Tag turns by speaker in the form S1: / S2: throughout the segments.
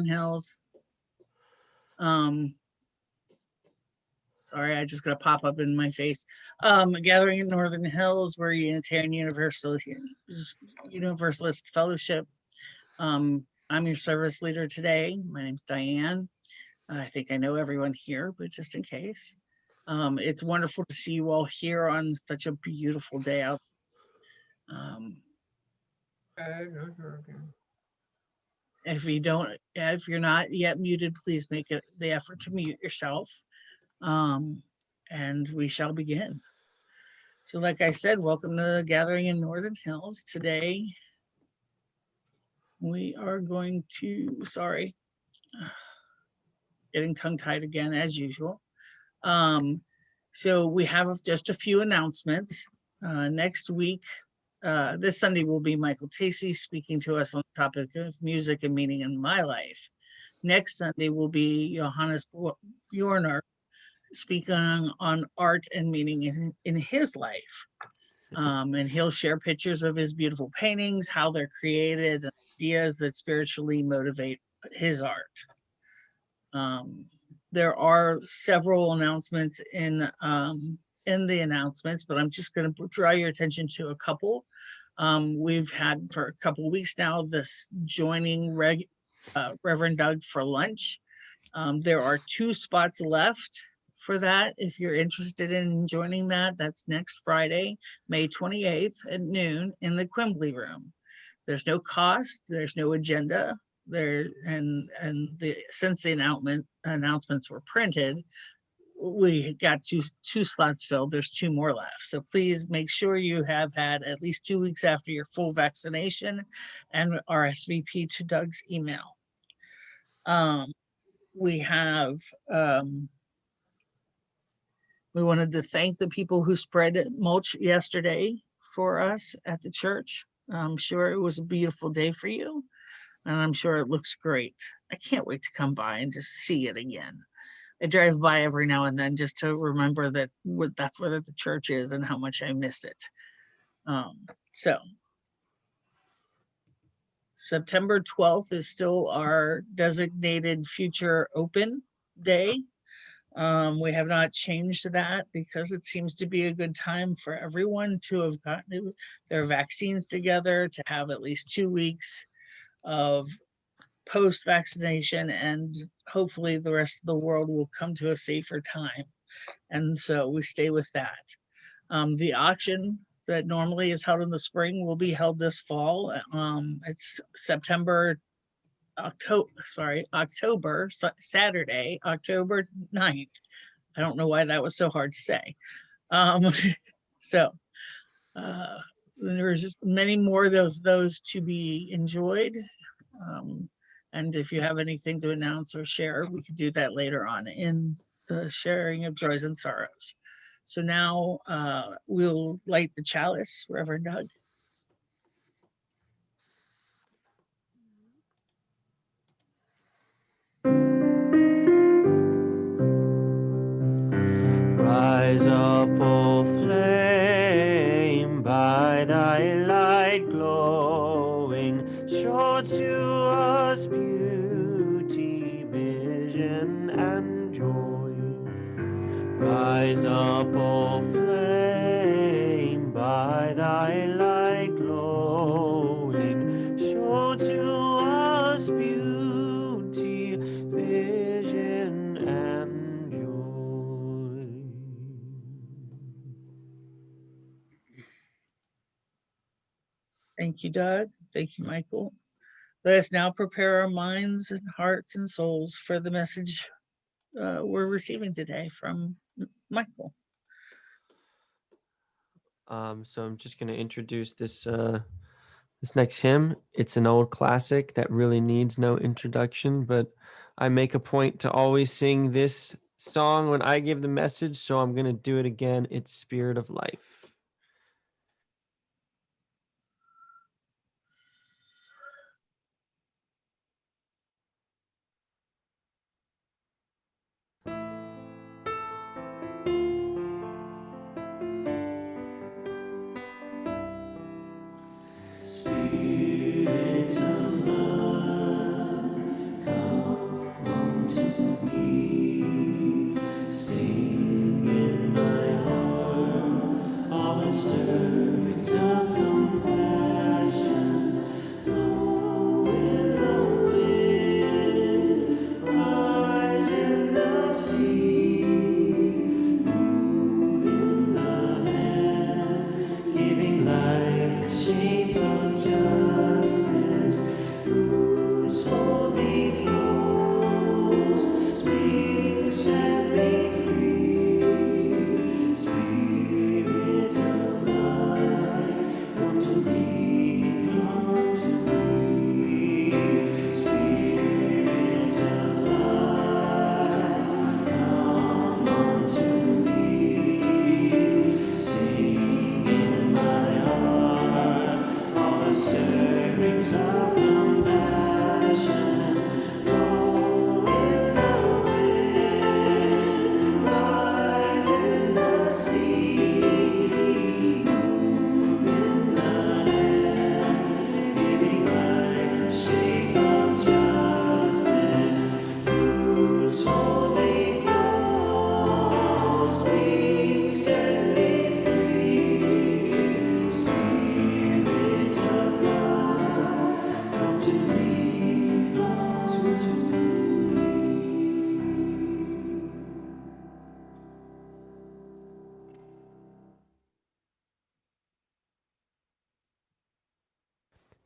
S1: Hills. Um, sorry, I just got a pop up in my face. Gathering in Northern Hills, we're Unitarian Universalist Fellowship. I'm your service leader today. My name's Diane. I think I know everyone here, but just in case. It's wonderful to see you all here on such a beautiful day out. If you're not yet muted, please make it the effort to mute yourself. And we shall begin. So like I said, welcome to the Gathering in Northern Hills. Today, we are going to, getting tongue-tied again as usual. So we have just a few announcements. Next week, this Sunday will be Michael Tacy speaking to us on the topic of music and meaning in my life. Next Sunday will be Johannes Bjorner speaking on art and meaning in his life. And he'll share pictures of his beautiful paintings, how they're created, and ideas that spiritually motivate his art. There are several announcements in the announcements, but I'm just going to draw your attention to a couple. We've had for a couple of weeks now this joining Reverend Doug for lunch. There are 2 spots left for that. If you're interested in joining that, that's next Friday, May 28th at noon in the Quimbley room. There's no cost, there's no agenda there, since the announcements were printed, we got two slots filled. There's 2 more left. So please make sure you have had at least 2 weeks after your full vaccination and RSVP to Doug's email. We have we wanted to thank the people who spread mulch yesterday for us at the church. I'm sure it was a beautiful day for you, and I'm sure it looks great. I can't wait to come by and just see it again. I drive by every now and then just to remember that that's where the church is and how much I miss it. So September 12th is still our designated future open day. We have not changed that because it seems to be a good time for everyone to have gotten their vaccines together, to have at least 2 weeks of post-vaccination, and hopefully the rest of the world will come to a safer time. And so we stay with that. The auction that normally is held in the spring will be held this fall. It's October, Saturday, October 9th. I don't know why that was so hard to say. There's just many more of those to be enjoyed. And if you have anything to announce or share, we can do that later on in the sharing of joys and sorrows. So now we'll light the chalice, Reverend Doug.
S2: Rise up, O flame, by thy light glowing, show to us beauty, vision, and joy. Rise up, O flame, by thy light glowing, show to us beauty, vision, and joy.
S1: Thank you, Doug. Thank you, Michael. Let us now prepare our minds and hearts and souls for the message we're receiving today from Michael.
S2: So I'm just going to introduce this next hymn. It's an old classic that really needs no introduction, but I make a point to always sing this song when I give the message, so I'm going to do it again. It's Spirit of Life. Spirit of love, come.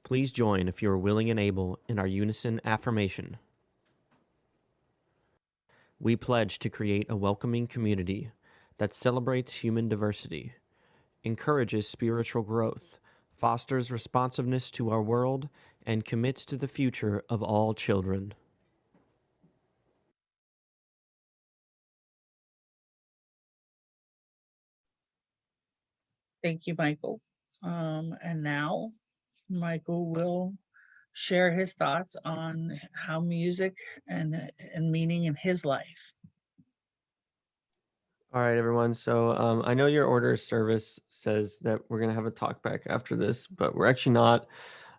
S3: Please join if you are willing and able in our unison affirmation. We pledge to create a welcoming community that celebrates human diversity, encourages spiritual growth, fosters responsiveness to our world, and commits to the future of all children.
S1: Thank you, Michael. And now Michael will share his thoughts on how music and meaning in his life.
S2: All right, everyone. So I know your order of service says that we're going to have a talk back after this, but we're actually not.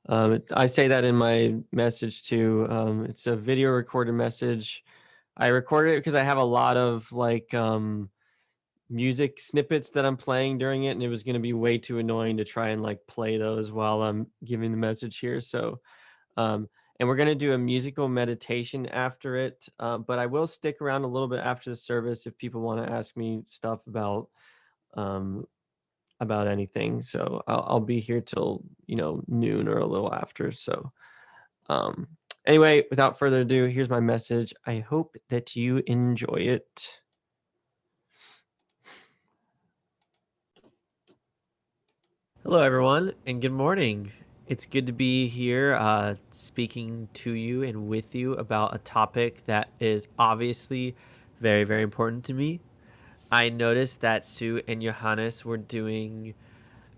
S2: I say that in my message too. It's a video recorded message. I recorded it because I have a lot of like music snippets that I'm playing during it, and it was going to be way too annoying to try and like play those while I'm giving the message here. So um, and we're going to do a musical meditation after it. But I will stick around a little bit after the service if people want to ask me stuff um, about anything. So I'll be here till, noon or a little after. So um, anyway, without further ado, here's my message. I hope that you enjoy it. Hello, everyone, and good morning. It's good to be here speaking to you and with you about a topic that is obviously very, very important to me. I noticed that Sue and Johannes were doing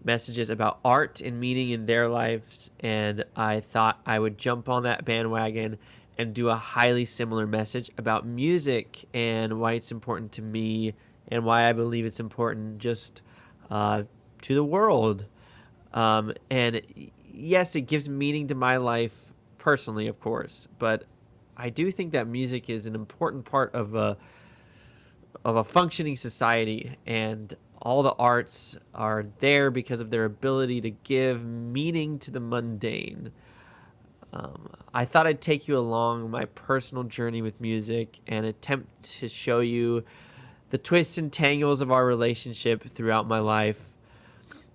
S2: messages about art and meaning in their lives, and I thought I would jump on that bandwagon and do a highly similar message about music and why it's important to me and why I believe it's important just to the world. And yes, it gives meaning to my life personally, of course, but I do think that music is an important part of a functioning society, and all the arts are there because of their ability to give meaning to the mundane. I thought I'd take you along my personal journey with music and attempt to show you the twists and tangles of our relationship throughout my life.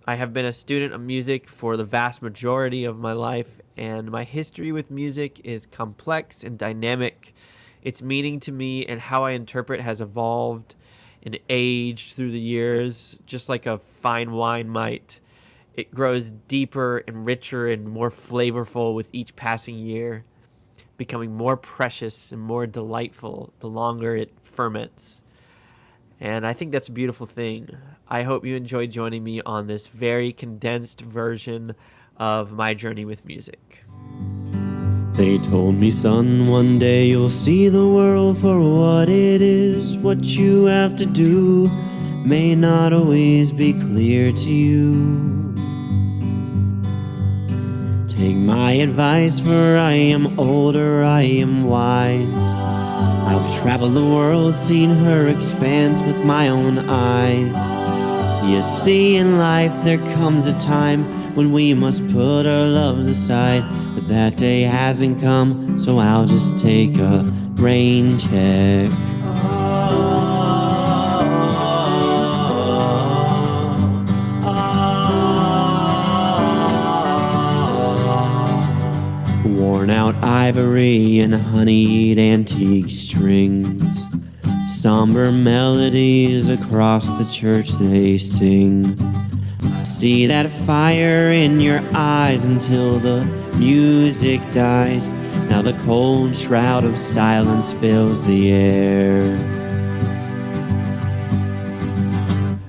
S2: I have been a student of music for the vast majority of my life, and my history with music is complex and dynamic. Its meaning to me and how I interpret has evolved and aged through the years, just like a fine wine might. It grows deeper and richer and more flavorful with each passing year, becoming more precious and more delightful the longer it ferments. And I think that's a beautiful thing. I hope you enjoy joining me on this very condensed version of my journey with music.
S4: They told me, son, one day you'll see the world for what it is. What you have to do may not always be clear to you. Take my advice, for I am older, I am wise. I've traveled the world, seen her expanse with my own eyes. You see, in life there comes a time when we must put our loves aside, but that day hasn't come, so I'll just take a rain check. Worn out ivory and honeyed antique strings, somber melodies across the church they sing. I see that fire in your eyes until the music dies. Now the cold shroud of silence fills the air.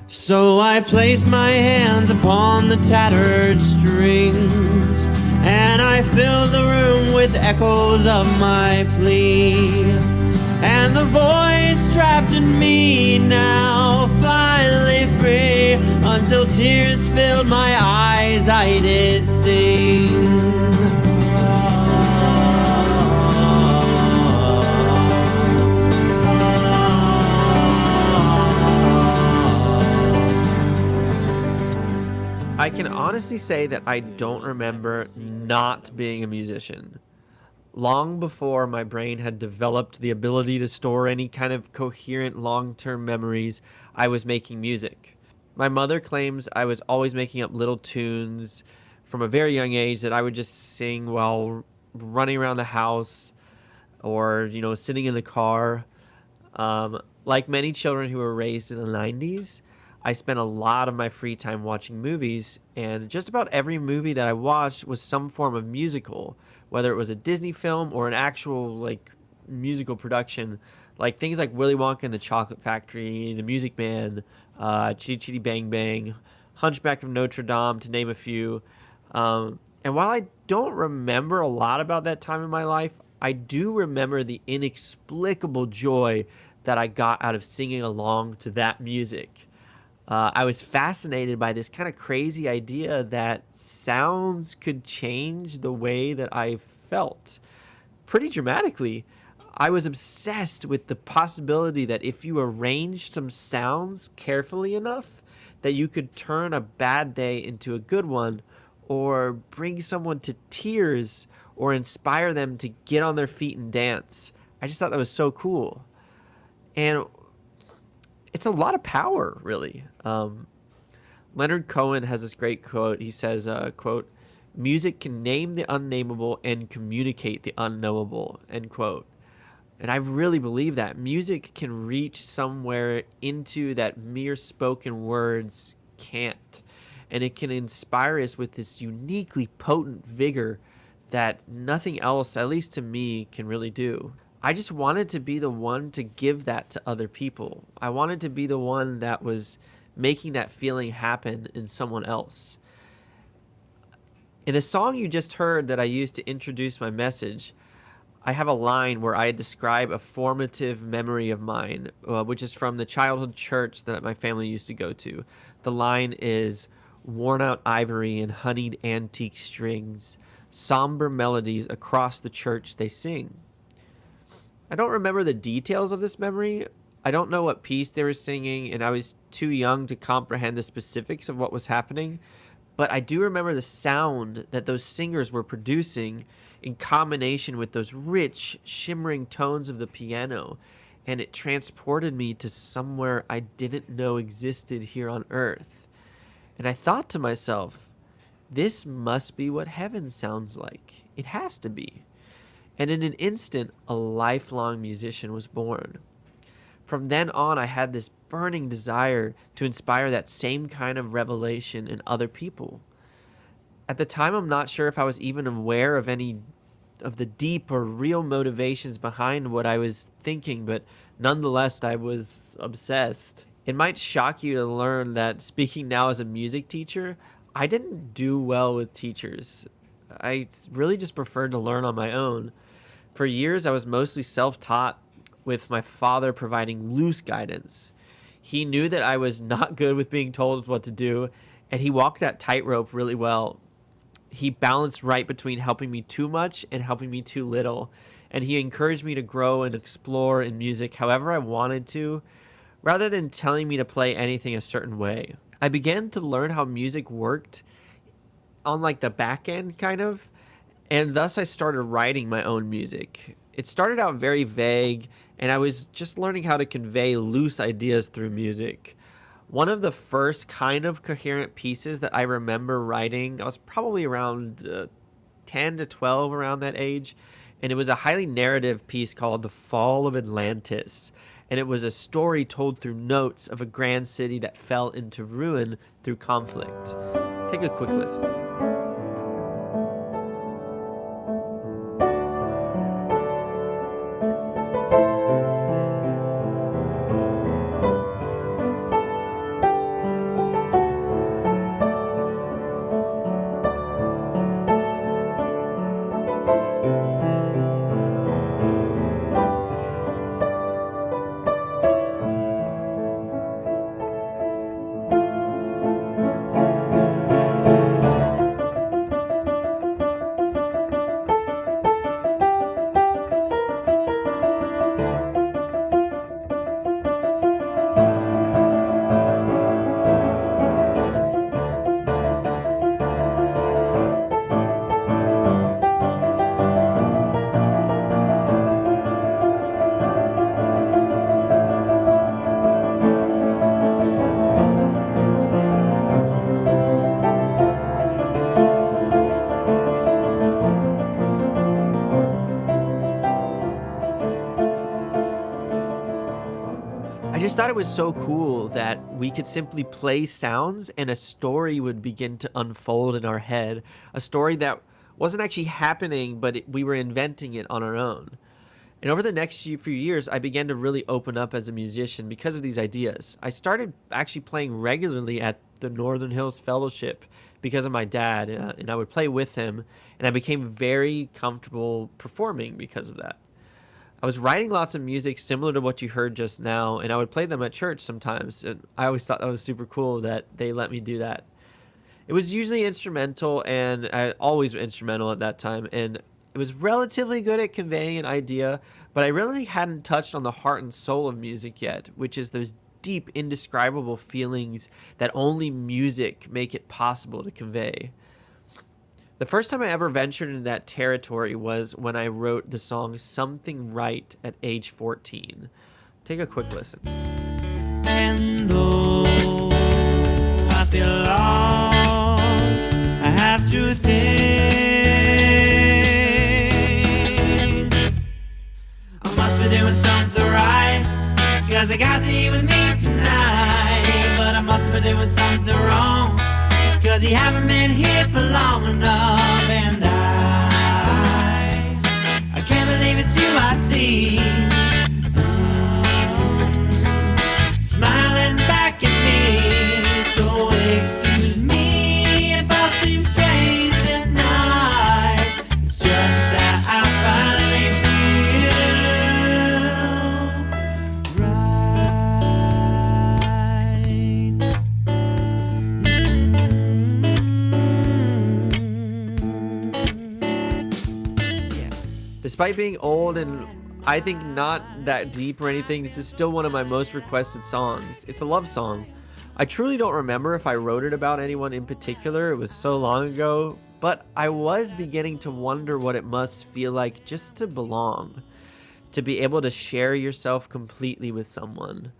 S4: So I place my hands upon the tattered strings, and I fill the room with echoes of my plea. And the voice trapped in me now finally free. Until tears filled my eyes, I did sing.
S2: I can honestly say that I don't remember not being a musician. Long before my brain had developed the ability to store any kind of coherent long-term memories, I was making music. My mother claims I was always making up little tunes from a very young age that I would just sing while running around the house or, sitting in the car. Like many children who were raised in the 90s, I spent a lot of my free time watching movies, and just about every movie that I watched was some form of musical, whether it was a Disney film or an actual like musical production, like things like Willy Wonka and the Chocolate Factory, The Music Man, Chitty Chitty Bang Bang, Hunchback of Notre Dame, to name a few. And while I don't remember a lot about that time in my life, I do remember the inexplicable joy that I got out of singing along to that music. I was fascinated by this kind of crazy idea that sounds could change the way that I felt pretty dramatically. I was obsessed with the possibility that if you arranged some sounds carefully enough, that you could turn a bad day into a good one, or bring someone to tears, or inspire them to get on their feet and dance. I just thought that was so cool. And it's a lot of power, really. Leonard Cohen has this great quote. He says, quote, "Music can name the unnameable and communicate the unknowable," end quote. And I really believe that music can reach somewhere into that mere spoken words can't. And it can inspire us with this uniquely potent vigor that nothing else, at least to me, can really do. I just wanted to be the one to give that to other people. I wanted to be the one that was making that feeling happen in someone else. In the song you just heard that I used to introduce my message, I have a line where I describe a formative memory of mine, which is from the childhood church that my family used to go to. The line is, "Worn out ivory and honeyed antique strings, somber melodies across the church they sing." I don't remember the details of this memory. I don't know what piece they were singing, and I was too young to comprehend the specifics of what was happening. But I do remember the sound that those singers were producing in combination with those rich, shimmering tones of the piano, and it transported me to somewhere I didn't know existed here on earth. And I thought to myself, this must be what heaven sounds like. It has to be. And in an instant, a lifelong musician was born. From then on, I had this burning desire to inspire that same kind of revelation in other people. At the time, I'm not sure if I was even aware of any of the deep or real motivations behind what I was thinking, but nonetheless, I was obsessed. It might shock you to learn that, speaking now as a music teacher, I didn't do well with teachers. I really just preferred to learn on my own. For years, I was mostly self-taught, with my father providing loose guidance. He knew that I was not good with being told what to do, and he walked that tightrope really well. He balanced right between helping me too much and helping me too little, and he encouraged me to grow and explore in music however I wanted to, rather than telling me to play anything a certain way. I began to learn how music worked on like the back end kind of, and thus I started writing my own music. It started out very vague, and I was just learning how to convey loose ideas through music. One of the first kind of coherent pieces that I remember writing, I was probably around 10 to 12, around that age, and it was a highly narrative piece called The Fall of Atlantis. And it was a story told through notes of a grand city that fell into ruin through conflict. Take a quick listen.
S3: I just thought it was so cool that we could simply play sounds and a story would begin to unfold in our head. A story that wasn't actually happening, but we were inventing it on our own. And over the next few years, I began to really open up as a musician because of these ideas. I started actually playing regularly at the Northern Hills Fellowship because of my dad, and I would play with him, and I became very comfortable performing because of that. I was writing lots of music similar to what you heard just now, and I would play them at church sometimes, and I always thought that was super cool that they let me do that. It was usually instrumental, and always instrumental at that time, and it was relatively good at conveying an idea, but I really hadn't touched on the heart and soul of music yet, which is those deep, indescribable feelings that only music make it possible to convey. The first time I ever ventured into that territory was when I wrote the song Something Right at age 14. Take a quick listen.
S4: And though I feel lost, I have to think I must be doing something right, 'cause I got you with me tonight. But I must be doing something wrong, 'cause you haven't been here for long enough. And I can't believe it's you I see, smiling back at me. So excuse me if I seem strange tonight. It's just that I finally feel right.
S3: Despite being old and I think not that deep or anything, this is still one of my most requested songs. It's a love song. I truly don't remember if I wrote it about anyone in particular. It was so long ago, but I was beginning to wonder what it must feel like just to belong, to be able to share yourself completely with someone.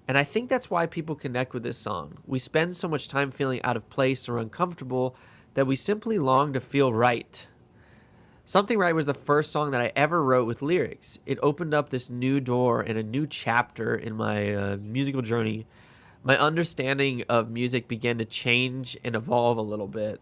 S3: And I think that's why people connect with this song. We spend so much time feeling out of place or uncomfortable that we simply long to feel right. Something Right was the first song that I ever wrote with lyrics. It opened up this new door and a new chapter in my musical journey. My understanding of music began to change and evolve a little bit.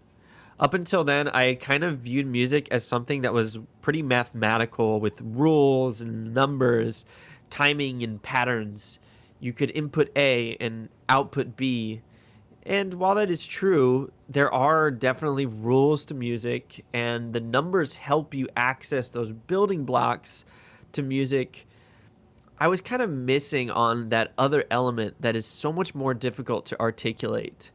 S3: Up until then, I kind of viewed music as something that was pretty mathematical with rules and numbers, timing and patterns. You could input A and output B. And while that is true, there are definitely rules to music, and the numbers help you access those building blocks to music. I was kind of missing on that other element that is so much more difficult to articulate.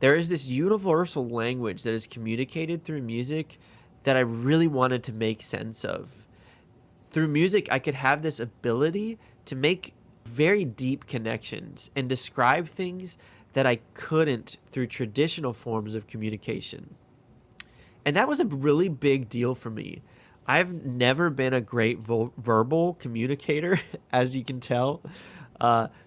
S3: There is this universal language that is communicated through music that I really wanted to make sense of. Through music, I could have this ability to make very deep connections and describe things that I couldn't through traditional forms of communication. And that was a really big deal for me. I've never been a great verbal communicator, as you can tell.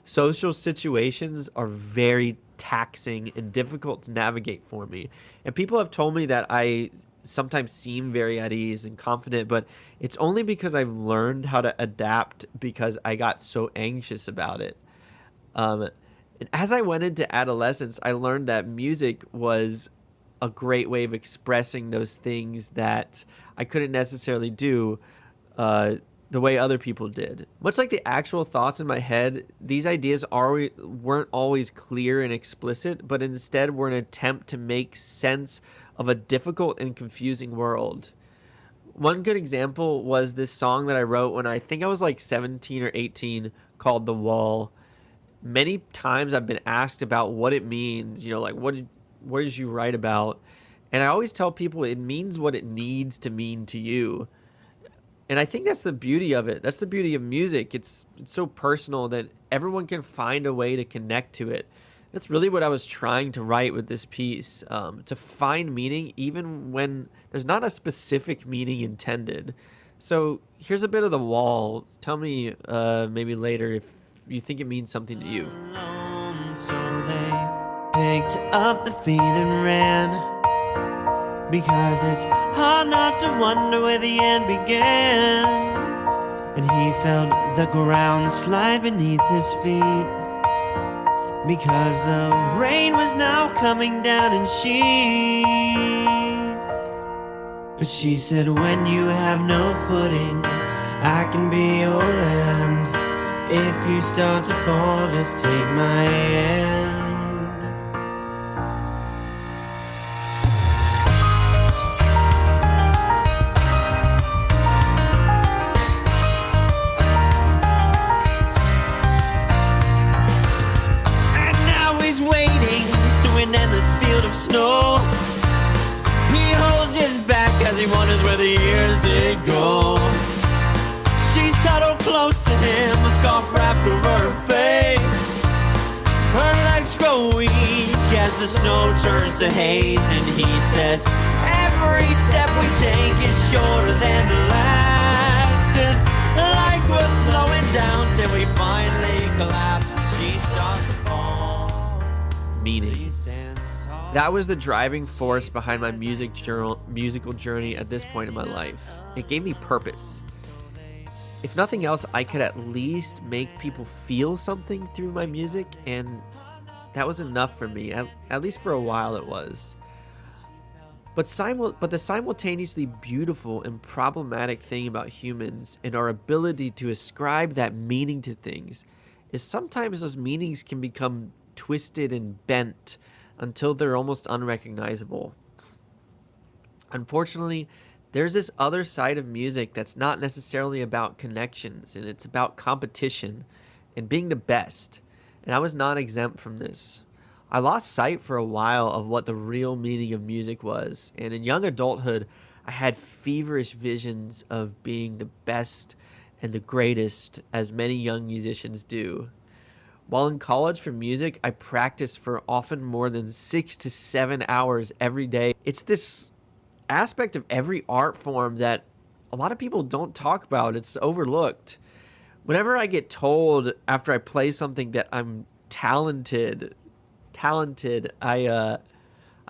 S3: Social situations are very taxing and difficult to navigate for me. And people have told me that I sometimes seem very at ease and confident, but it's only because I've learned how to adapt because I got so anxious about it. And as I went into adolescence, I learned that music was a great way of expressing those things that I couldn't necessarily do the way other people did. Much like the actual thoughts in my head, these ideas weren't always clear and explicit, but instead were an attempt to make sense of a difficult and confusing world. One good example was this song that I wrote when I think I was like 17 or 18 called The Wall. Many times I've been asked about what it means, like what did you write about? And I always tell people it means what it needs to mean to you. And I think that's the beauty of it. That's the beauty of music. It's so personal that everyone can find a way to connect to it. That's really what I was trying to write with this piece, to find meaning even when there's not a specific meaning intended. So here's a bit of The Wall. Tell me maybe later if you think it means something to you.
S4: So they picked up the feet and ran, because it's hard not to wonder where the end began. and he felt the ground slide beneath his feet, because the rain was now coming down in sheets. But she said, when you have no footing, I can be your land. If you start to fall, just take my hand. And now he's wading through an endless field of snow. He holds his back as he wonders where the years did go. She's huddled close to him, a scarf wrapped over her face. Her legs grow weak as the snow turns to haze, and he says, every step we take is shorter than the last. It's like we're slowing down till we finally collapse, and she starts to fall.
S2: Meaning.
S4: He stands tall.
S2: That was the driving force behind my musical journey at this point in my life. It gave me purpose. If nothing else, I could at least make people feel something through my music, and that was enough for me. At least for a while it was. But the simultaneously beautiful and problematic thing about humans and our ability to ascribe that meaning to things is sometimes those meanings can become twisted and bent until they're almost unrecognizable. Unfortunately, there's this other side of music that's not necessarily about connections, and it's about competition and being the best. And I was not exempt from this. I lost sight for a while of what the real meaning of music was, and in young adulthood, I had feverish visions of being the best and the greatest, as many young musicians do. While in college for music, I practiced for often more than 6 to 7 hours every day. It's this aspect of every art form that a lot of people don't talk about. It's overlooked. Whenever I get told after I play something that I'm talented, I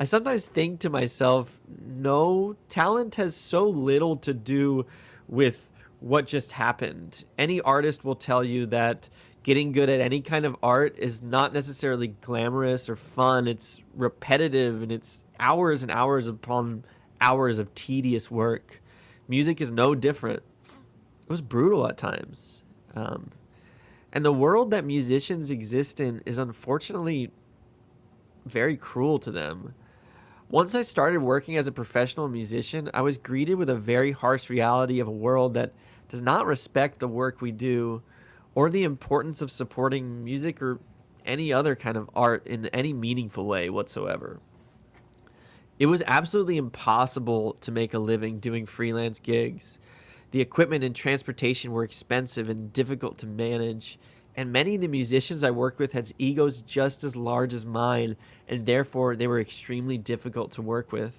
S2: sometimes think to myself, no, talent has so little to do with what just happened. Any artist will tell you that getting good at any kind of art is not necessarily glamorous or fun. It's repetitive, and it's hours and hours upon hours of tedious work. Music is no different. It was brutal at times. And the world that musicians exist in is unfortunately very cruel to them. Once I started working as a professional musician, I was greeted with a very harsh reality of a world that does not respect the work we do or the importance of supporting music or any other kind of art in any meaningful way whatsoever. It was absolutely impossible to make a living doing freelance gigs. The equipment and transportation were expensive and difficult to manage, and many of the musicians I worked with had egos just as large as mine, and therefore they were extremely difficult to work with.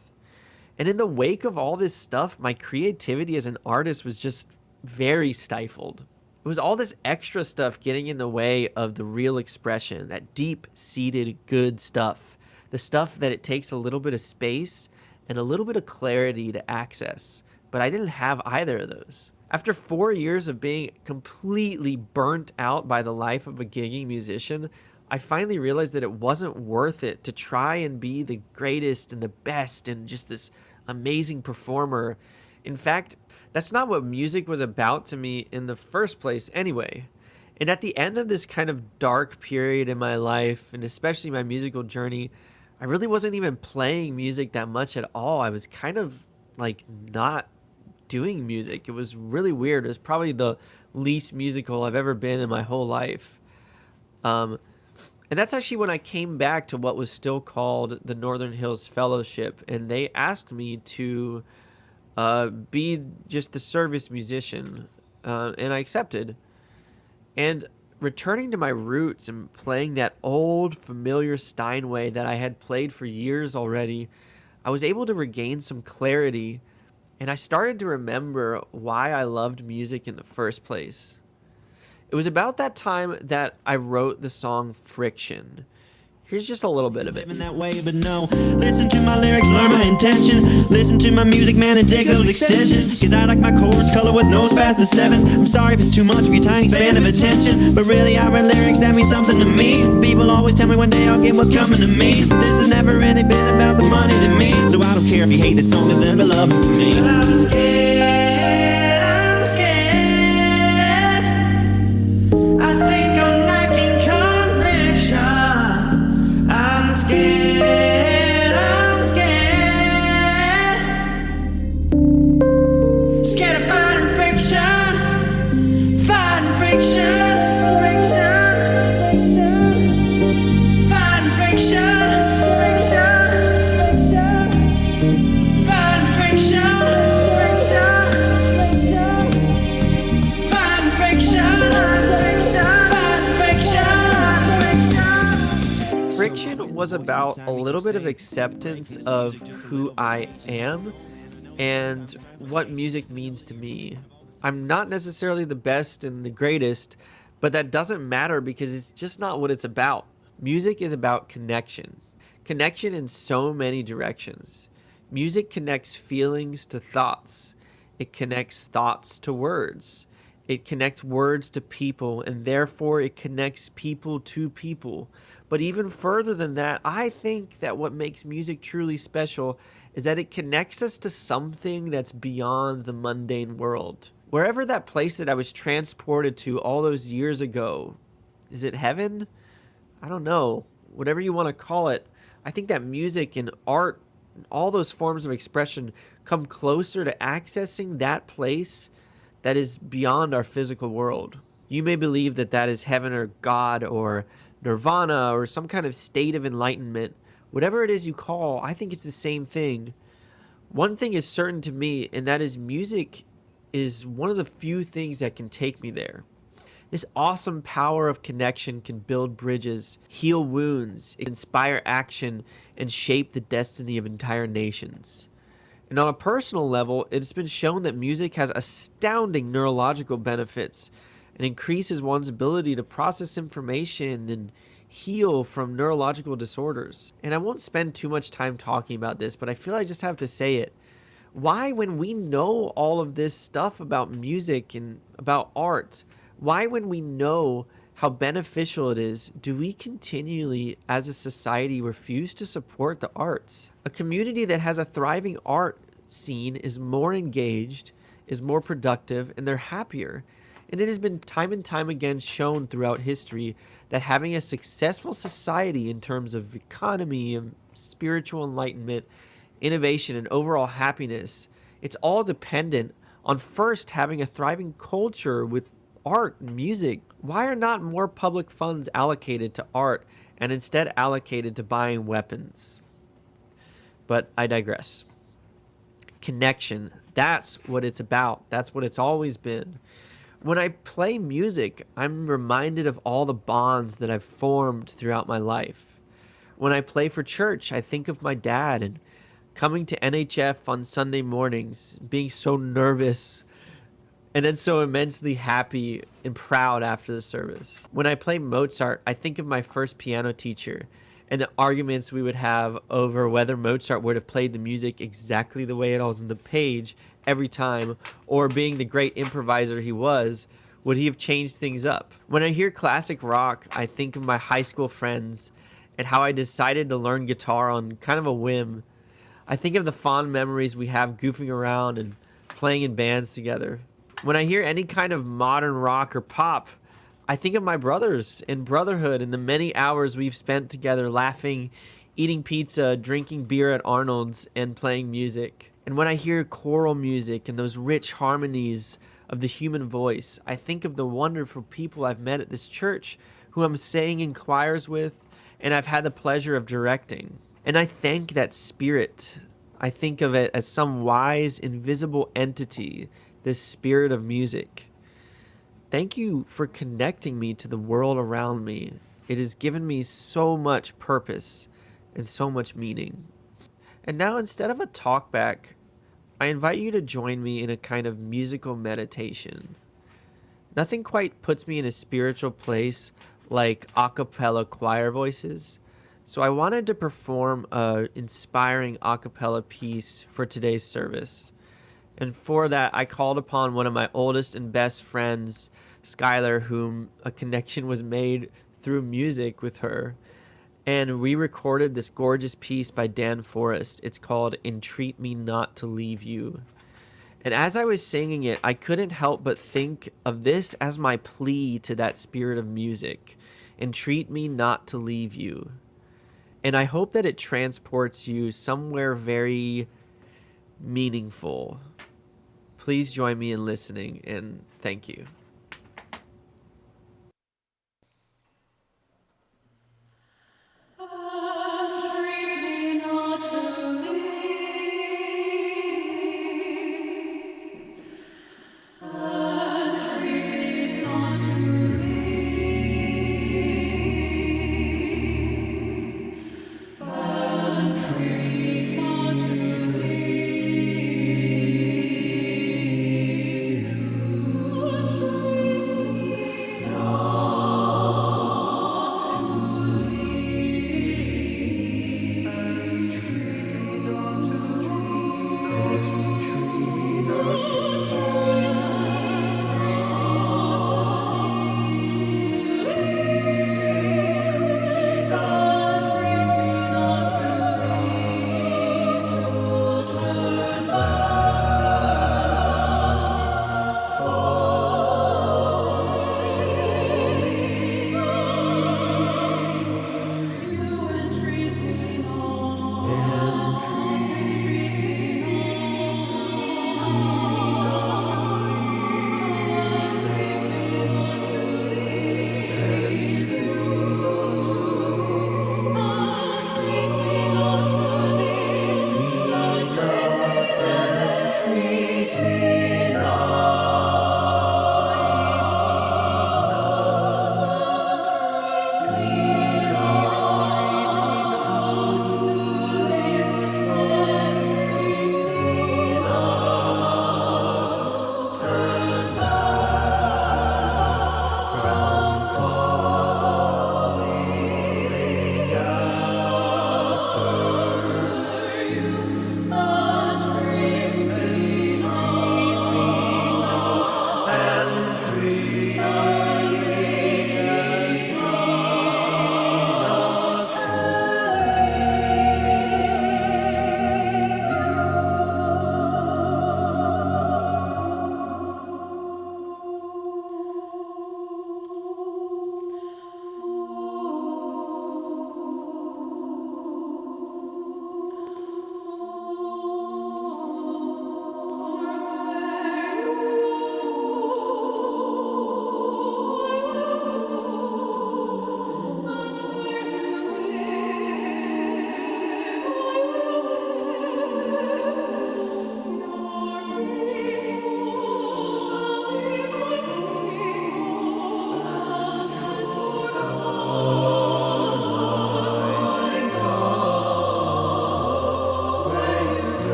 S2: And in the wake of all this stuff, my creativity as an artist was just very stifled. It was all this extra stuff getting in the way of the real expression, that deep-seated good stuff. The stuff that it takes a little bit of space and a little bit of clarity to access. But I didn't have either of those. After 4 years of being completely burnt out by the life of a gigging musician, I finally realized that it wasn't worth it to try and be the greatest and the best and just this amazing performer. In fact, that's not what music was about to me in the first place anyway. And at the end of this kind of dark period in my life, and especially my musical journey, I really wasn't even playing music that much at all. I was kind of like not doing music. It was really weird. It was probably the least musical I've ever been in my whole life. And that's actually when I came back to what was still called the Northern Hills Fellowship, and they asked me to be just the service musician, and I accepted. And returning to my roots and playing that old familiar Steinway that I had played for years already, I was able to regain some clarity, and I started to remember why I loved music in the first place. It was about that time that I wrote the song Friction. Here's just a little bit of it.
S4: Living that way, but no. Listen to my lyrics, learn my intention. Listen to my music, man, and dig those extensions. Cause I like my chords color with notes past the seventh. I'm sorry if it's too much of your tiny span of attention, but really I write lyrics that mean something to me. People always tell me one day I'll get what's coming to me. This has never really been about the money to me, so I don't care if you hate this song, cause then love it for me. I'm scared, I'm scared. I think I'm lacking conviction. I'm scared, I'm scared. Scared of fighting friction, fighting friction, fighting friction, fighting friction, fighting friction, fighting friction.
S2: Friction was about a little bit of acceptance of who I am and what music means to me. I'm not necessarily the best and the greatest, but that doesn't matter because it's just not what it's about. Music is about connection. Connection in so many directions. Music connects feelings to thoughts. It connects thoughts to words. It connects words to people, and therefore it connects people to people. But even further than that, I think that what makes music truly special is that it connects us to something that's beyond the mundane world. Wherever that place that I was transported to all those years ago, is it heaven? I don't know. Whatever you want to call it, I think that music and art, all those forms of expression come closer to accessing that place that is beyond our physical world. You may believe that that is heaven or God or nirvana or some kind of state of enlightenment. Whatever it is you call, I think it's the same thing. One thing is certain to me, and that is music is one of the few things that can take me there. This awesome power of connection can build bridges, heal wounds, inspire action, and shape the destiny of entire nations. And on a personal level, it's been shown that music has astounding neurological benefits and increases one's ability to process information and heal from neurological disorders. And I won't spend too much time talking about this, but I feel I just have to say it. Why, when we know all of this stuff about music and about art, why, when we know how beneficial it is, do we continually, as a society, refuse to support the arts? A community that has a thriving art scene is more engaged, is more productive, and they're happier. And it has been time and time again shown throughout history that having a successful society in terms of economy and spiritual enlightenment, innovation, and overall happiness, it's all dependent on first having a thriving culture with art and music. Why are not more public funds allocated to art and instead allocated to buying weapons? But I digress. Connection, that's what it's about. That's what it's always been. When I play music, I'm reminded of all the bonds that I've formed throughout my life. When I play for church, I think of my dad and coming to NHF on Sunday mornings, being so nervous and then so immensely happy and proud after the service. When I play Mozart, I think of my first piano teacher and the arguments we would have over whether Mozart would have played the music exactly the way it was on the page every time, or being the great improviser he was, would he have changed things up? When I hear classic rock, I think of my high school friends and how I decided to learn guitar on kind of a whim. I think of the fond memories we have goofing around and playing in bands together. When I hear any kind of modern rock or pop, I think of my brothers and brotherhood and the many hours we've spent together laughing, eating pizza, drinking beer at Arnold's, and playing music. And when I hear choral music and those rich harmonies of the human voice, I think of the wonderful people I've met at this church who I'm saying in choirs with and I've had the pleasure of directing. And I thank that spirit. I think of it as some wise, invisible entity, this spirit of music. Thank you for connecting me to the world around me. It has given me so much purpose and so much meaning. And now, instead of a talkback, I invite you to join me in a kind of musical meditation. Nothing quite puts me in a spiritual place like a cappella choir voices, So I wanted to perform a inspiring a cappella piece for today's service. And for that, I called upon one of my oldest and best friends, Skylar, whom a connection was made through music with her. And we recorded this gorgeous piece by Dan Forrest. It's called Entreat Me Not to Leave You. And as I was singing it, I couldn't help but think of this as my plea to that spirit of music. Entreat me not to leave you. And I hope that it transports you somewhere very meaningful. Please join me in listening, and thank you.
S5: To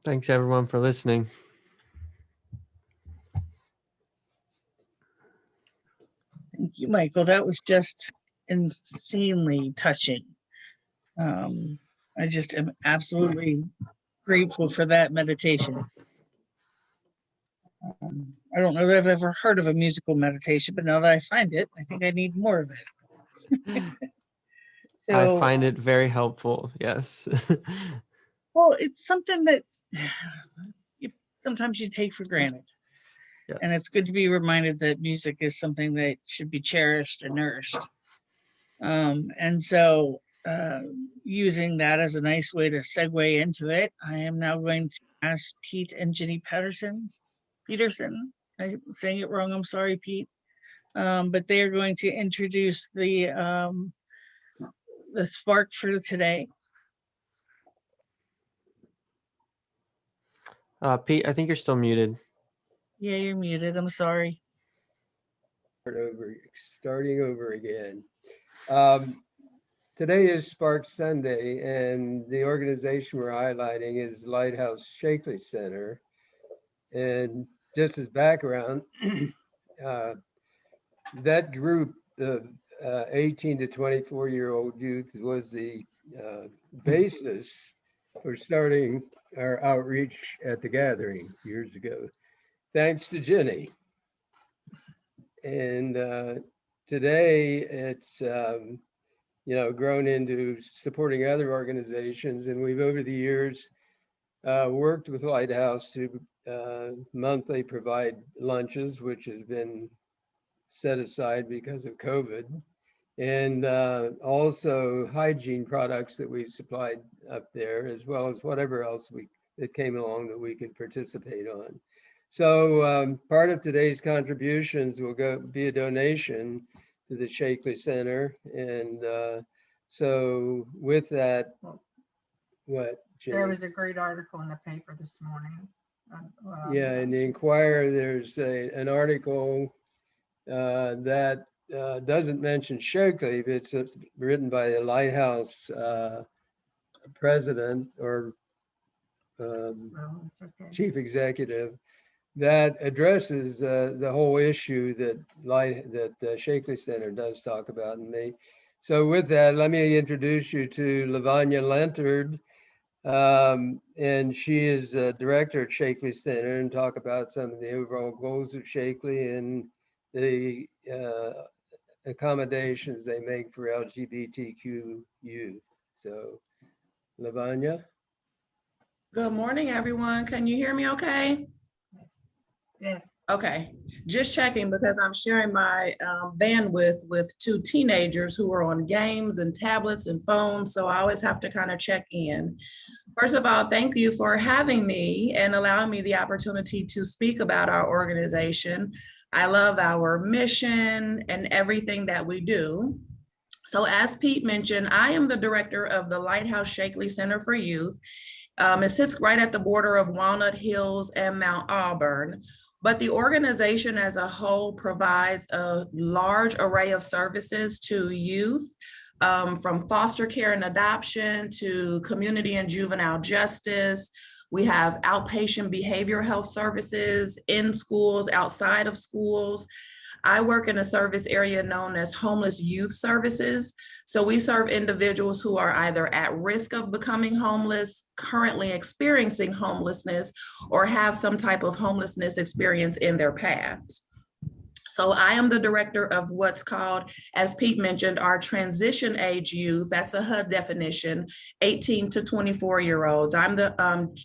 S2: Thanks everyone for listening.
S1: Thank you, Michael. That was just insanely touching. I just am absolutely grateful for that meditation. I don't know that I've ever heard of a musical meditation, but now that I find it, I think I need more of it.
S2: I
S1: So,
S2: find it very helpful. Yes.
S1: well, it's something that sometimes you take for granted.
S2: Yes.
S1: And it's good to be reminded that music is something that should be cherished and nourished. And so using that as a nice way to segue into it, I am now going to ask Pete and Jenny Peterson. I'm saying it wrong. I'm sorry, Pete. But they are going to introduce the spark for today.
S2: Pete, I think you're still muted.
S1: Yeah, you're muted. I'm sorry.
S5: Starting over again. Today is Spark Sunday, and the organization we're highlighting is Lighthouse Shakely Center. And just as background, that group of 18 to 24-year-old youth was the basis for starting our outreach at the gathering years ago, thanks to Jenny. And today it's grown into supporting other organizations, and we've over the years worked with Lighthouse to monthly provide lunches, which has been set aside because of COVID, and also hygiene products that we supplied up there, as well as whatever else that came along that we could participate on. So part of today's contributions will be a donation to the Shakely Center. And so with that, what, Jenny?
S6: There was a great article in the paper this morning.
S5: Yeah, in the Inquirer, there's an article that doesn't mention Shakely, but it's written by the Lighthouse president or chief executive, that addresses the whole issue that Shakely Center does talk about. So with that, let me introduce you to Lavanya Lentard, and she is director at Shakely Center, and talk about some of the overall goals of Shakely and the accommodations they make for LGBTQ youth. So Lavanya.
S7: Good morning, everyone. Can you hear me okay?
S6: Yes.
S7: Okay, just checking because I'm sharing my bandwidth with two teenagers who are on games and tablets and phones, so I always have to kind of check in. First of all, thank you for having me and allowing me the opportunity to speak about our organization. I love our mission and everything that we do. So as Pete mentioned, I am the director of the Lighthouse Shakely Center for Youth. It sits right at the border of Walnut Hills and Mount Auburn. But the organization as a whole provides a large array of services to youth, from foster care and adoption to community and juvenile justice. We have outpatient behavioral health services in schools, outside of schools. I work in a service area known as homeless youth services. So we serve individuals who are either at risk of becoming homeless, currently experiencing homelessness, or have some type of homelessness experience in their past. So I am the director of what's called, as Pete mentioned, our transition age youth. That's a HUD definition, 18 to 24-year-olds. I'm the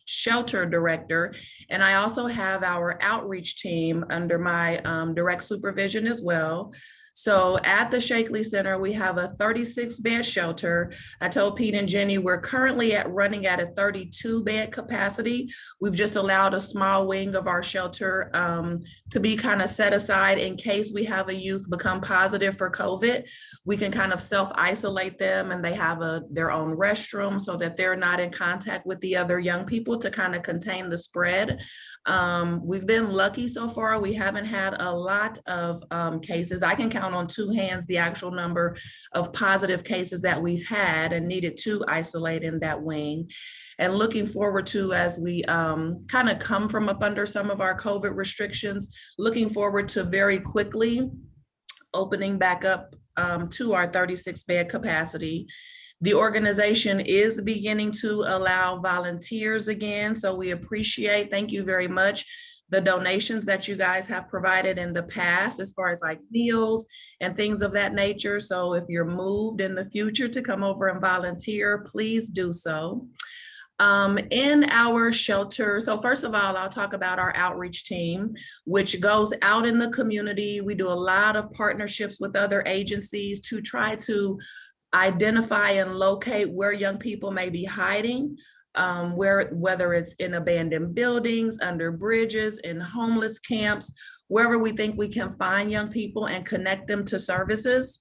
S7: shelter director, and I also have our outreach team under my direct supervision as well. So at the Shakely Center, we have a 36-bed shelter. I told Pete and Jenny, we're currently running at a 32-bed capacity. We've just allowed a small wing of our shelter to be kind of set aside in case we have a youth become positive for COVID. We can kind of self-isolate them, and they have their own restroom so that they're not in contact with the other young people to kind of contain the spread. We've been lucky so far. We haven't had a lot of cases. I can count count on two hands the actual number of positive cases that we've had and needed to isolate in that wing. And looking forward to, as we kind of come from up under some of our COVID restrictions, looking forward to very quickly opening back up to our 36 bed capacity. The organization is beginning to allow volunteers again, so we appreciate, thank you very much, the donations that you guys have provided in the past as far as like meals and things of that nature. So if you're moved in the future to come over and volunteer, please do so. In our shelter, so first of all, I'll talk about our outreach team, which goes out in the community. We do a lot of partnerships with other agencies to try to identify and locate where young people may be hiding, whether it's in abandoned buildings, under bridges, in homeless camps, wherever we think we can find young people and connect them to services.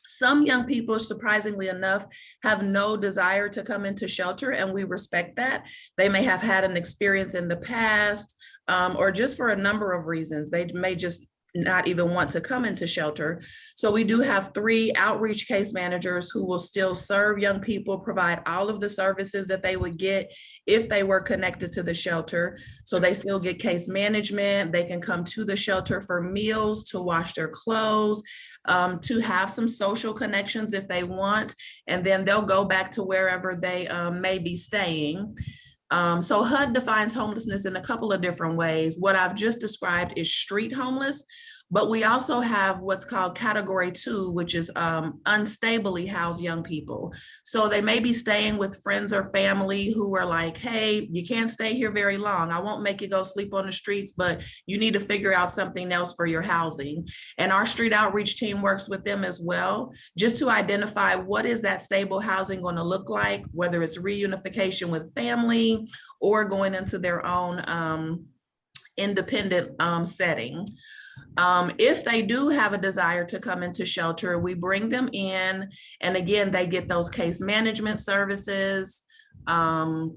S7: Some young people, surprisingly enough, have no desire to come into shelter, and we respect that. They may have had an experience in the past, or just for a number of reasons. They may just not even want to come into shelter. So we do have 3 outreach case managers who will still serve young people, provide all of the services that they would get if they were connected to the shelter. So they still get case management. They can come to the shelter for meals, to wash their clothes, to have some social connections if they want, and then they'll go back to wherever they may be staying. So HUD defines homelessness in a couple of different ways. What I've just described is street homeless, but we also have what's called category 2, which is unstably housed young people. So they may be staying with friends or family who are like, hey, you can't stay here very long. I won't make you go sleep on the streets, but you need to figure out something else for your housing. And our street outreach team works with them as well, just to identify what is that stable housing going to look like, whether it's reunification with family or going into their own independent setting. If they do have a desire to come into shelter, we bring them in, and again, they get those case management services. Full,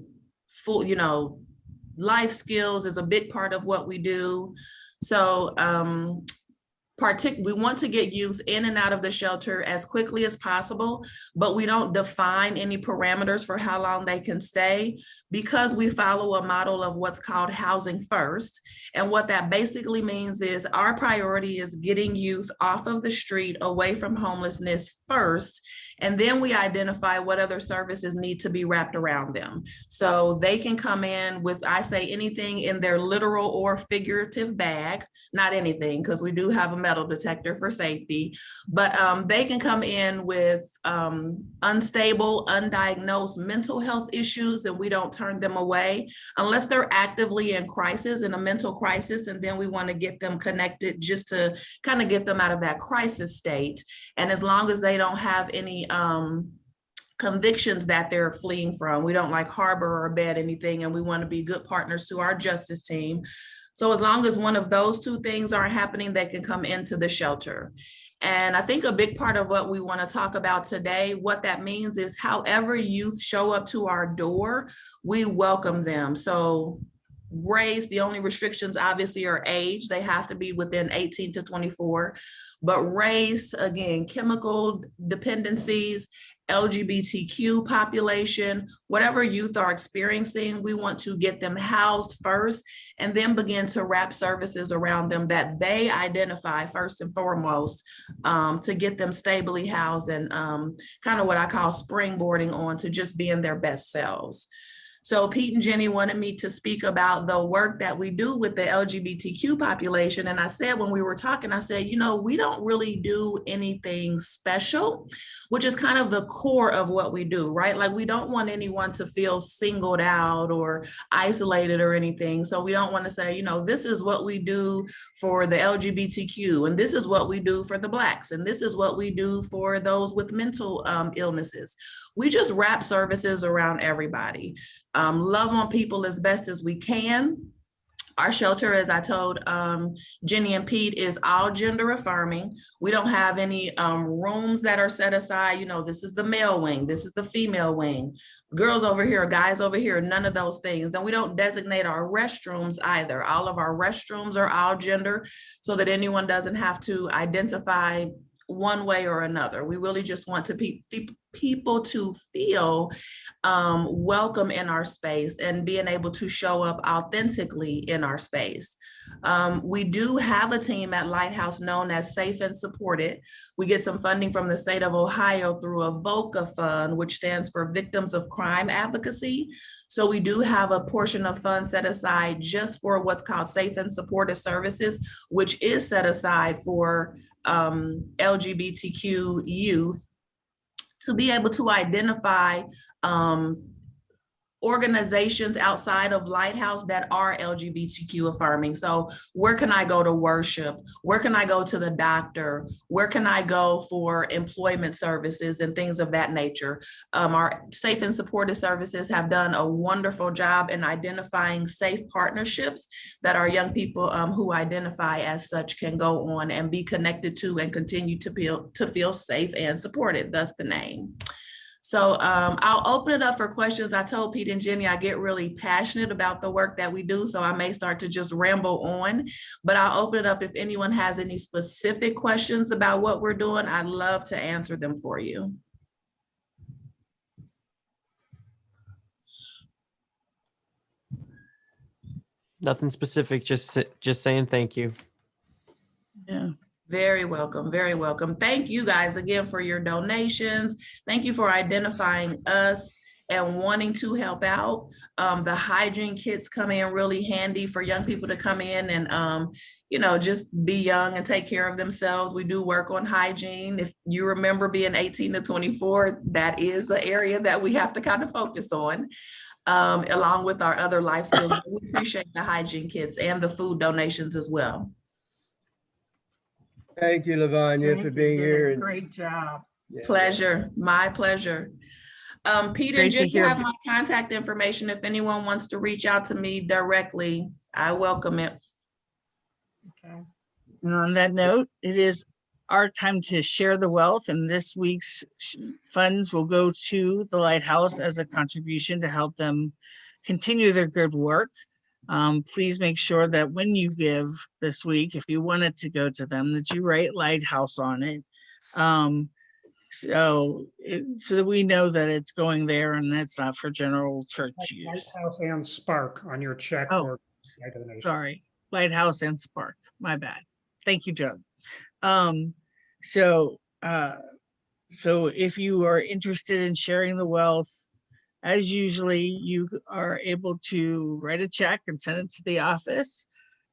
S7: life skills is a big part of what we do. So we want to get youth in and out of the shelter as quickly as possible, but we don't define any parameters for how long they can stay, because we follow a model of what's called housing first. And what that basically means is our priority is getting youth off of the street, away from homelessness first, and then we identify what other services need to be wrapped around them. So they can come in with, I say, anything in their literal or figurative bag, not anything, because we do have a metal detector for safety, but they can come in with unstable, undiagnosed mental health issues, and we don't turn them away unless they're actively in crisis, in a mental crisis, and then we want to get them connected just to kind of get them out of that crisis state. And as long as they don't have any convictions that they're fleeing from, we don't like harbor or abet anything, and we want to be good partners to our justice team. So as long as one of those 2 things aren't happening, they can come into the shelter. And I think a big part of what we want to talk about today, what that means is however youth show up to our door, we welcome them. So race, the only restrictions obviously are age. They have to be within 18 to 24. But race, again, chemical dependencies, LGBTQ population, whatever youth are experiencing, we want to get them housed first and then begin to wrap services around them that they identify first and foremost, to get them stably housed and kind of what I call springboarding on to just being their best selves. So Pete and Jenny wanted me to speak about the work that we do with the LGBTQ population. And I said, when we were talking, I said, we don't really do anything special, which is kind of the core of what we do, right? Like, we don't want anyone to feel singled out or isolated or anything. So we don't want to say, this is what we do for the LGBTQ, and this is what we do for the Blacks, and this is what we do for those with mental illnesses. We just wrap services around everybody. Love on people as best as we can, Our shelter, as I told Jenny and Pete, is all gender affirming. We don't have any rooms that are set aside. You know, this is the male wing, this is the female wing, girls over here, guys over here, none of those things. And we don't designate our restrooms either. All of our restrooms are all gender so that anyone doesn't have to identify one way or another. We really just want to people to feel welcome in our space and being able to show up authentically in our space. We do have a team at Lighthouse known as Safe and Supported. We get some funding from the state of Ohio through a VOCA fund, which stands for Victims of Crime Advocacy. So we do have a portion of funds set aside just for what's called Safe and Supported Services, which is set aside for LGBTQ youth to be able to identify organizations outside of Lighthouse that are LGBTQ affirming. So where can I go to worship? Where can I go to the doctor? Where can I go for employment services and things of that nature? Our Safe and Supported Services have done a wonderful job in identifying safe partnerships that our young people who identify as such can go on and be connected to and continue to feel safe and supported, thus the name. So I'll open it up for questions. I told Pete and Jenny I get really passionate about the work that we do, so I may start to just ramble on, but I'll open it up if anyone has any specific questions about what we're doing. I'd love to answer them for you.
S2: Nothing specific, just saying thank you.
S1: Yeah.
S7: Very welcome, very welcome. Thank you guys again for your donations. Thank you for identifying us and wanting to help out. The hygiene kits come in really handy for young people to come in and, you know, just be young and take care of themselves. We do work on hygiene. If you remember being 18 to 24, that is an area that we have to kind of focus on. Along with our other life skills. We appreciate the hygiene kits and the food donations as well.
S5: Thank you, Lavanya, for being here. And
S6: Great job.
S5: yeah.
S7: Pleasure, my pleasure. Pete and
S1: Great to
S7: Jen
S1: hear.
S7: have my contact information. If anyone wants to reach out to me directly, I welcome it.
S6: Okay.
S1: And on that note, it is our time to share the wealth, and this week's funds will go to the Lighthouse as a contribution to help them continue their good work. Please make sure that when you give this week, if you want it to go to them, that you write Lighthouse on it. So that we know that it's going there and that's not for general church use.
S8: Lighthouse and Spark on your check
S1: Oh,
S8: or donation.
S1: Sorry, Lighthouse and Spark, my bad. Thank you, Joe. So if you are interested in sharing the wealth, as usually, you are able to write a check and send it to the office.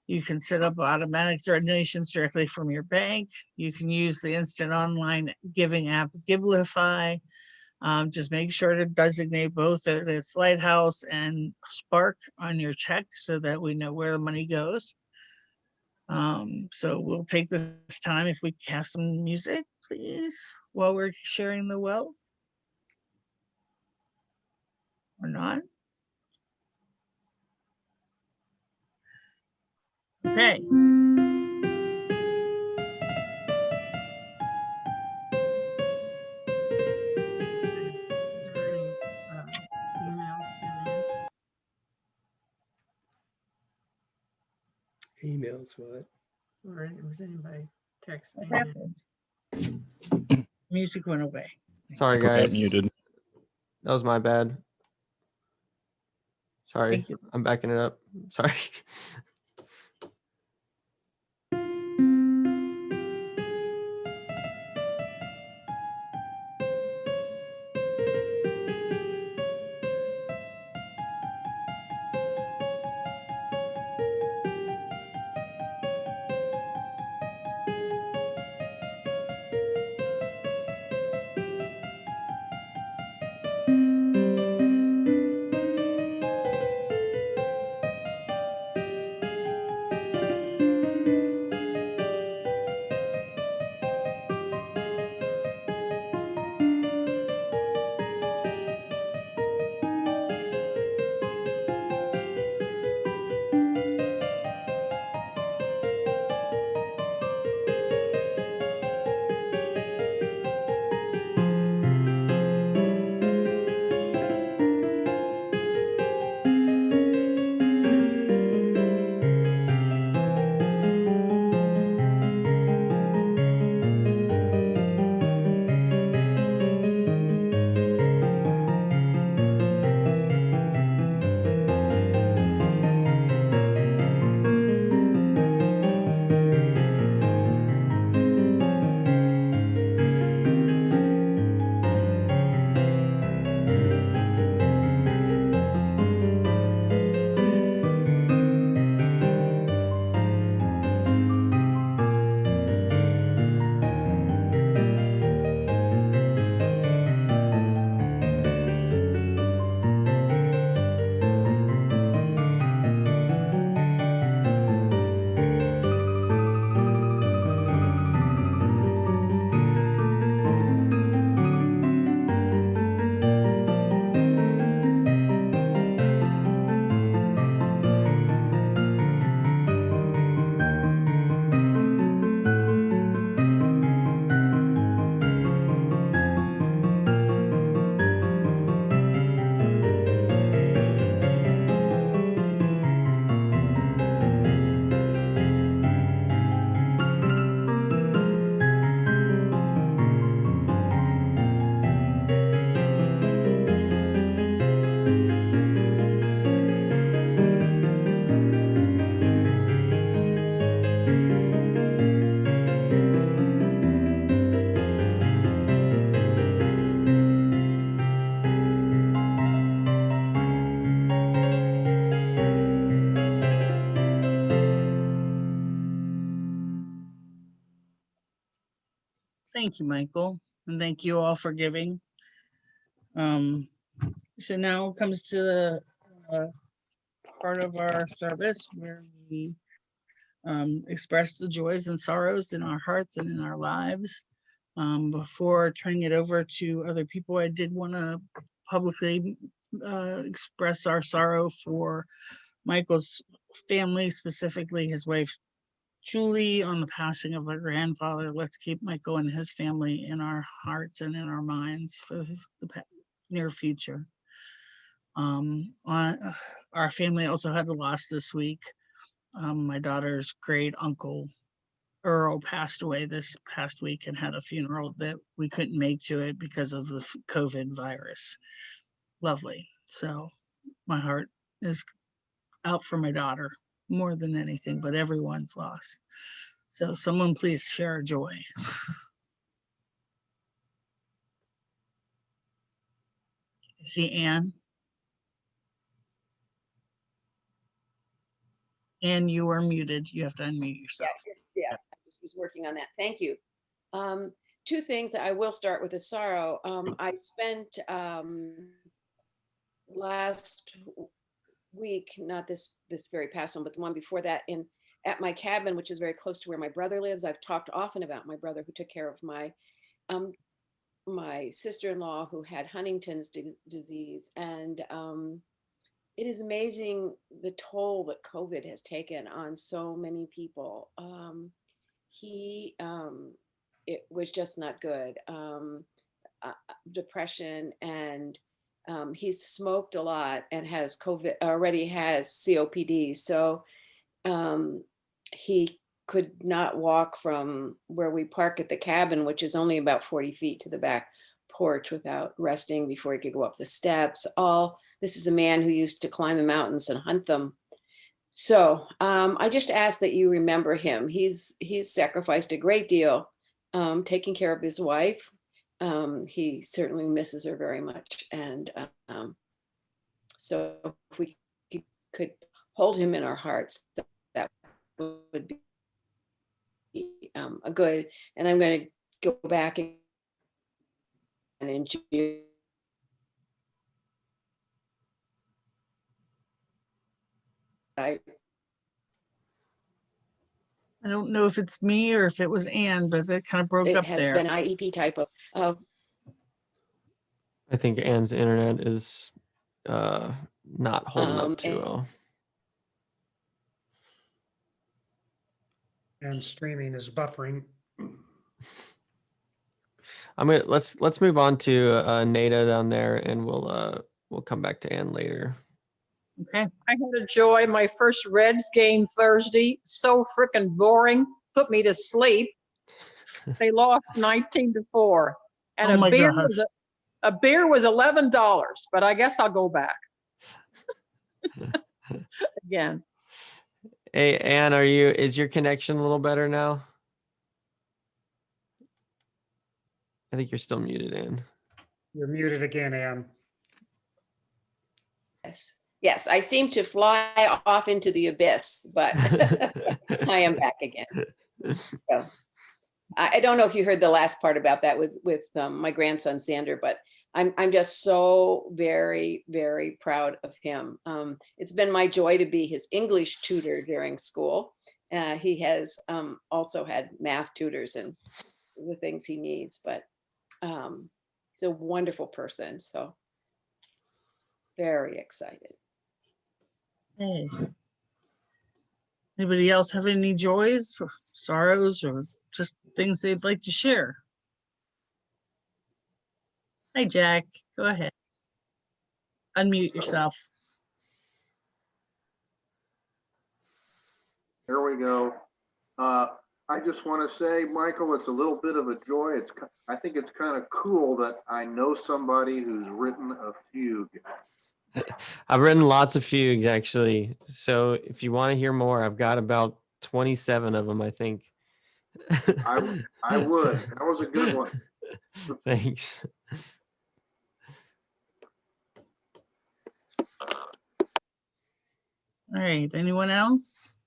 S1: You can set up automatic donations directly from your bank. You can use the instant online giving app, Givelify. Just make sure to designate both that it's Lighthouse and Spark on your check so that we know where the money goes. So we'll take this time if we have some music, please, while we're sharing the wealth. Or not. Okay.
S6: Is there any emails sent in?
S5: Emails, what?
S6: Or was anybody texting?
S1: What
S6: in?
S1: happened? Music went away.
S2: Sorry,
S9: Go ahead,
S2: guys.
S9: muted.
S2: That was my bad. Sorry,
S1: Thank you.
S2: I'm backing it up. Sorry.
S1: Thank you, Michael, and thank you all for giving. So now comes to the part of our service where we express the joys and sorrows in our hearts and in our lives. Before turning it over to other people, I did want to publicly express our sorrow for Michael's family, specifically his wife Julie, on the passing of her grandfather. Let's keep Michael and his family in our hearts and in our minds for the near future. Our family also had a loss this week. My daughter's great uncle Earl passed away this past week and had a funeral that we couldn't make to it because of the COVID virus. Lovely. So my heart is out for my daughter more than anything, but everyone's loss. So someone please share our joy. I see Anne. Anne, you are muted. You have to unmute yourself.
S9: Yeah, I just was working on that. Thank you. Two things that I will start with a sorrow. I spent last week, not this very past one, but the one before that, at my cabin, which is very close to where my brother lives. I've talked often about my brother who took care of my sister-in-law who had Huntington's disease, and it is amazing the toll that COVID has taken on so many people. It was just not good. Depression, and he's smoked a lot and has COVID, already has COPD. So he could not walk from where we park at the cabin, which is only about 40 feet to the back porch, without resting before he could go up the steps. This is a man who used to climb the mountains and hunt them. So I just ask that you remember him. He's sacrificed a great deal, taking care of his wife. He certainly misses her very much. And so if we could hold him in our hearts, that would be a good. And I'm going to go back and in June.
S1: I don't know if it's me or if it was Anne, but that kind of broke
S9: It
S1: up
S9: has
S1: there.
S9: been IEP type of
S2: I think Anne's internet is not holding up too well.
S8: And streaming is buffering.
S2: Let's move on to Nada down there, and we'll come back to Anne later.
S1: Okay.
S6: I had a joy. My first Reds game Thursday, so freaking boring, put me to sleep. They lost 19-4. And
S1: Oh my
S6: a beer
S1: gosh.
S6: was $11, but I guess I'll go back again.
S2: Hey, Anne, is your connection a little better now? I think you're still muted, Anne.
S8: You're muted again, Ann.
S9: Yes, I seem to fly off into the abyss, but I am back again. So, I don't know if you heard the last part about that with my grandson Sander, but I'm just so very, very proud of him. It's been my joy to be his English tutor during school. He has also had math tutors and the things he needs, but he's a wonderful person. So very excited.
S1: Hey. Anybody else have any joys or sorrows or just things they'd like to share? Hi, Jack. Go ahead. Unmute yourself.
S10: Here we go. I just want to say, Michael, it's a little bit of a joy. I think it's kind of cool that I know somebody who's written a fugue.
S2: I've written lots of fugues, actually. So if you want to hear more, I've got about 27 of them, I think.
S10: I would. That was a good one.
S2: Thanks.
S1: All right. Anyone else?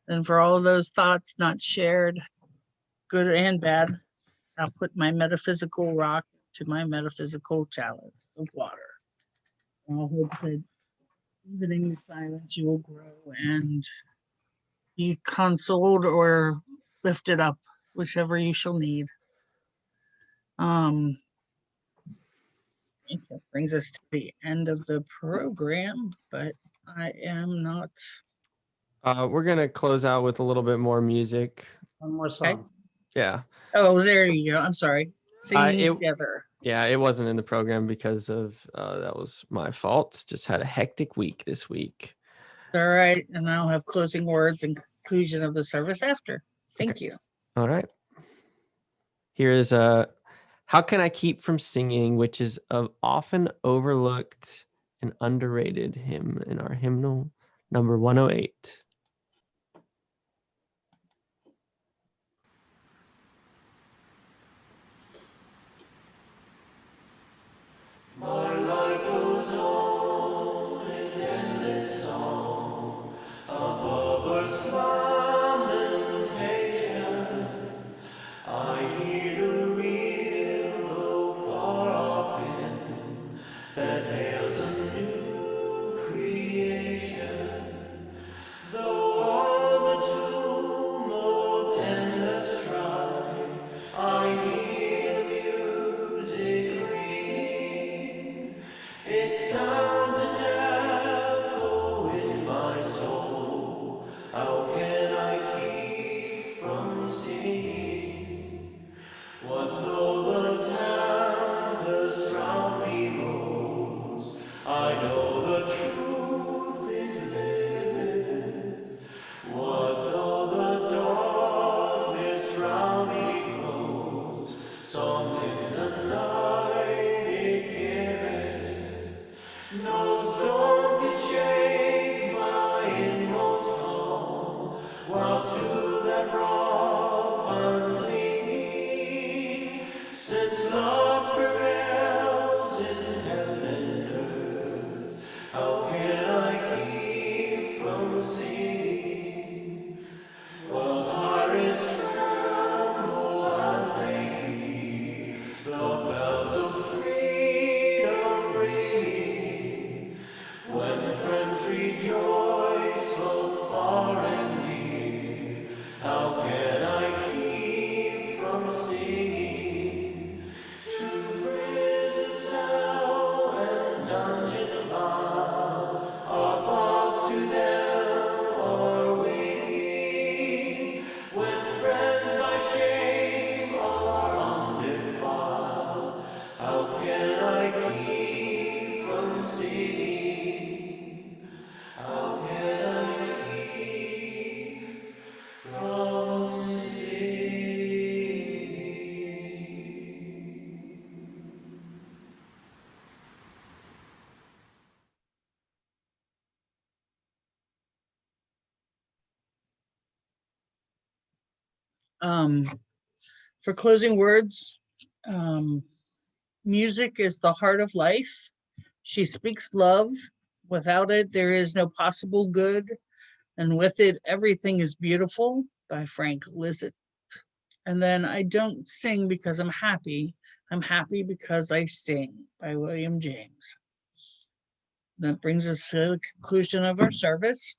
S1: And for all of those thoughts not shared, good and bad. I'll put my metaphysical rock to my metaphysical chalice of water. I'll hope that even in your silence, you will grow and be consoled or lifted up, whichever you shall need. I think that brings us to the end of the program, but I am not.
S2: We're gonna close out with a little bit more music.
S8: One more song.
S2: Yeah.
S1: Oh, there you go. I'm sorry. Singing
S2: it-
S1: together.
S2: Yeah, it wasn't in the program because of that was my fault. Just had a hectic week this week.
S1: It's all right. And I'll have closing words and conclusion of the service after. Thank you.
S2: All right. Here is How Can I Keep From Singing, which is an often overlooked and underrated hymn in our hymnal number 108.
S4: My life goes on in endless song, a bird's lamentation. I hear the real, though far off hymn that hails a new creation. Though all the tumult and the strife, I hear the music ringing. It sounds an echo in my soul. How can I keep from singing? What though the tempest round me rolls? I know the truth it liveth. What though the darkness round me grows? Songs in the night it giveth. No storm can shake my inmost calm, while to that rock I'm clinging. Since love prevails in heaven and earth, how can I keep from singing? While tyrants tremble as they hear the bells of freedom ringing, when friends rejoice both far and near, how can I keep from singing? To prison cell and dungeon vile, our thoughts to them are winging. When friends by shame are undefiled, how can I keep from singing? How can I keep from singing?
S1: For closing words, music is the heart of life. She speaks love. Without it, there is no possible good. And with it, everything is beautiful, by Frank Liszt. And then I don't sing because I'm happy. I'm happy because I sing, by William James. That brings us to the conclusion of our service.